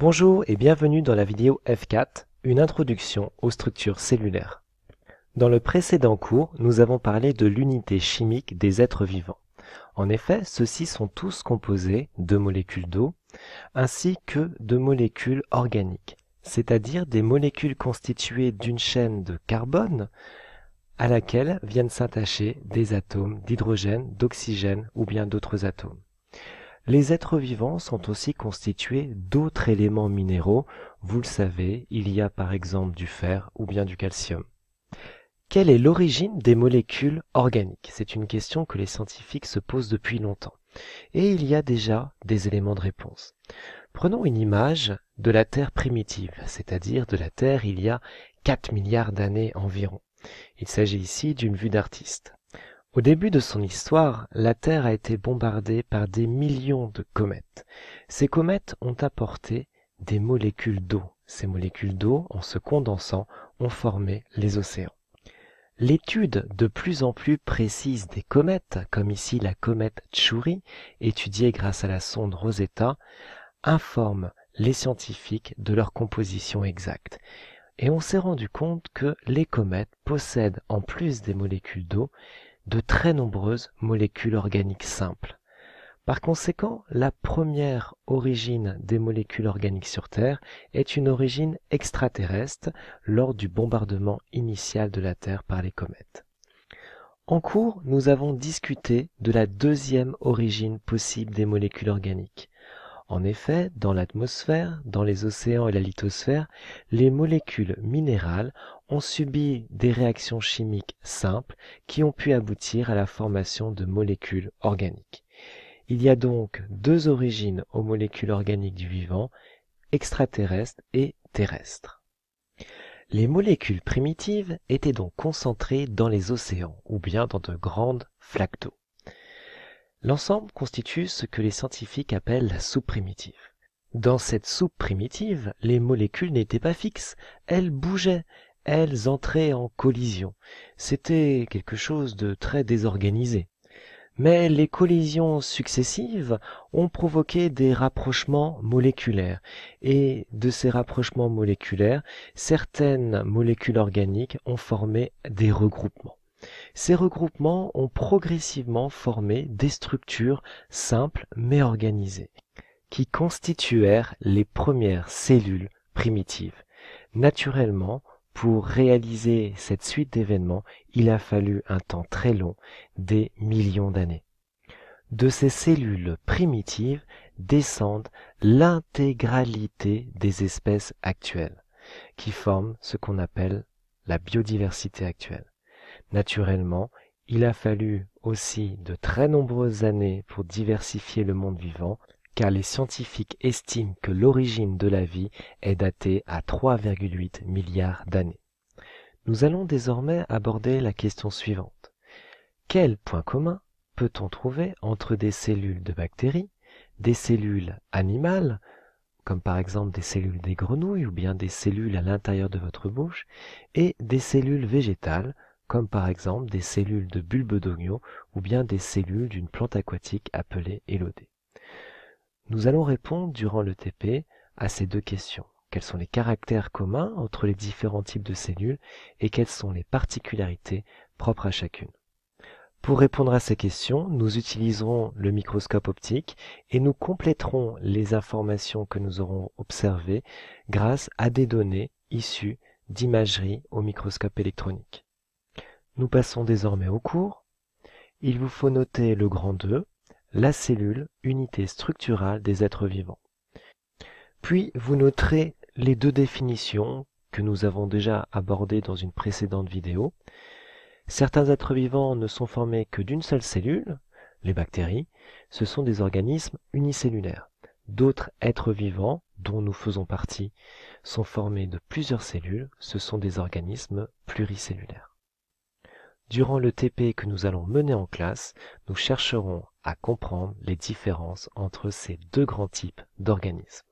Bonjour et bienvenue dans la vidéo F4, une introduction aux structures cellulaires. Dans le précédent cours, nous avons parlé de l'unité chimique des êtres vivants. En effet, ceux-ci sont tous composés de molécules d'eau, ainsi que de molécules organiques, c'est-à-dire des molécules constituées d'une chaîne de carbone à laquelle viennent s'attacher des atomes d'hydrogène, d'oxygène ou bien d'autres atomes. Les êtres vivants sont aussi constitués d'autres éléments minéraux. Vous le savez, il y a par exemple du fer ou bien du calcium. Quelle est l'origine des molécules organiques? C'est une question que les scientifiques se posent depuis longtemps. Et il y a déjà des éléments de réponse. Prenons une image de la Terre primitive, c'est-à-dire de la Terre il y a 4 milliards d'années environ. Il s'agit ici d'une vue d'artiste. Au début de son histoire, la Terre a été bombardée par des millions de comètes. Ces comètes ont apporté des molécules d'eau. Ces molécules d'eau, en se condensant, ont formé les océans. L'étude de plus en plus précise des comètes, comme ici la comète Chury, étudiée grâce à la sonde Rosetta, informe les scientifiques de leur composition exacte. Et on s'est rendu compte que les comètes possèdent, en plus des molécules d'eau, de très nombreuses molécules organiques simples. Par conséquent, la première origine des molécules organiques sur Terre est une origine extraterrestre lors du bombardement initial de la Terre par les comètes. En cours, nous avons discuté de la deuxième origine possible des molécules organiques. En effet, dans l'atmosphère, dans les océans et la lithosphère, les molécules minérales ont subi des réactions chimiques simples qui ont pu aboutir à la formation de molécules organiques. Il y a donc deux origines aux molécules organiques du vivant, extraterrestres et terrestres. Les molécules primitives étaient donc concentrées dans les océans ou bien dans de grandes flaques d'eau. L'ensemble constitue ce que les scientifiques appellent la soupe primitive. Dans cette soupe primitive, les molécules n'étaient pas fixes, elles bougeaient, elles entraient en collision. C'était quelque chose de très désorganisé. Mais les collisions successives ont provoqué des rapprochements moléculaires. Et de ces rapprochements moléculaires, certaines molécules organiques ont formé des regroupements. Ces regroupements ont progressivement formé des structures simples mais organisées, qui constituèrent les premières cellules primitives. Naturellement, pour réaliser cette suite d'événements, il a fallu un temps très long, des millions d'années. De ces cellules primitives descendent l'intégralité des espèces actuelles, qui forment ce qu'on appelle la biodiversité actuelle. Naturellement, il a fallu aussi de très nombreuses années pour diversifier le monde vivant, car les scientifiques estiment que l'origine de la vie est datée à 3,8 milliards d'années. Nous allons désormais aborder la question suivante. Quel point commun peut-on trouver entre des cellules de bactéries, des cellules animales, comme par exemple des cellules des grenouilles ou bien des cellules à l'intérieur de votre bouche, et des cellules végétales, comme par exemple des cellules de bulbe d'oignon ou bien des cellules d'une plante aquatique appelée élodée. Nous allons répondre durant le TP à ces deux questions. Quels sont les caractères communs entre les différents types de cellules et quelles sont les particularités propres à chacune? Pour répondre à ces questions, nous utiliserons le microscope optique et nous compléterons les informations que nous aurons observées grâce à des données issues d'imagerie au microscope électronique. Nous passons désormais au cours. Il vous faut noter le grand 2, la cellule, unité structurale des êtres vivants. Puis vous noterez les deux définitions que nous avons déjà abordées dans une précédente vidéo. Certains êtres vivants ne sont formés que d'une seule cellule, les bactéries, ce sont des organismes unicellulaires. D'autres êtres vivants, dont nous faisons partie, sont formés de plusieurs cellules, ce sont des organismes pluricellulaires. Durant le TP que nous allons mener en classe, nous chercherons à comprendre les différences entre ces deux grands types d'organismes.